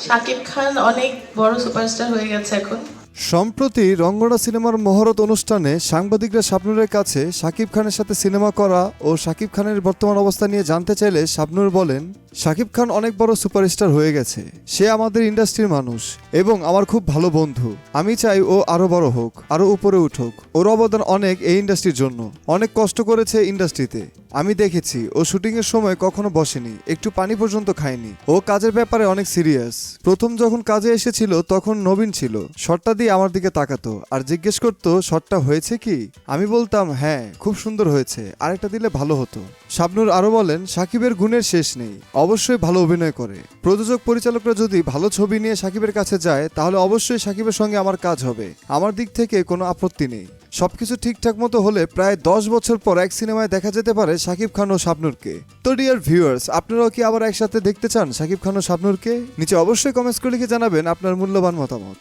শাকিব খান অনেক বড় সুপারস্টার হয়ে গেছে এখন। সম্প্রতি রঙ্গনা সিনেমার মহরত অনুষ্ঠানে সাংবাদিকরা শাবনূরের কাছে শাকিব খানের সাথে সিনেমা করা ও শাকিব খানের বর্তমান অবস্থা নিয়ে জানতে চাইলে শাবনূর বলেন, শাকিব খান অনেক বড় সুপারস্টার হয়ে গেছে। সে আমাদের ইন্ডাস্ট্রির মানুষ এবং আমার খুব ভালো বন্ধু। আমি চাই ও আরো বড় হোক, আরো উপরে উঠুক। ওর অবদান অনেক এই ইন্ডাস্ট্রির জন্য, অনেক কষ্ট করেছে ইন্ডাস্ট্রিতে। আমি দেখেছি ও শুটিংয়ের সময় কখনো বসেনি, একটু পানি পর্যন্ত খায়নি। ও কাজের ব্যাপারে অনেক সিরিয়াস। প্রথম যখন কাজে এসেছিল তখন নবীন ছিল, শটটা দিয়ে আমার দিকে তাকাতো আর জিজ্ঞেস করতো শটটা হয়েছে কি। আমি বলতাম হ্যাঁ খুব সুন্দর হয়েছে, আরেকটা দিলে ভালো হতো। শাবনূর আরো বলেন, শাকিবের গুণের শেষ নেই, অবশ্যই ভালো অভিনয় করে। প্রযোজক পরিচালকরা যদি ভালো ছবি নিয়ে শাকিবের কাছে যায় তাহলে অবশ্যই শাকিবের সঙ্গে আমার কাজ হবে। আমার দিক থেকে কোনো আপত্তি নেই। সবকিছু ঠিকঠাক মতো হলে প্রায় 10 বছর পর এক সিনেমায় দেখা যেতে পারে শাকিব খান ও শাবনূরকে। তো ডিয়ার ভিউয়ার্স, আপনারাও কি আবার একসাথে দেখতে চান শাকিব খান ও শাবনূরকে? নিচে অবশ্যই কমেন্টস করে লিখে জানাবেন আপনার মূল্যবান মতামত।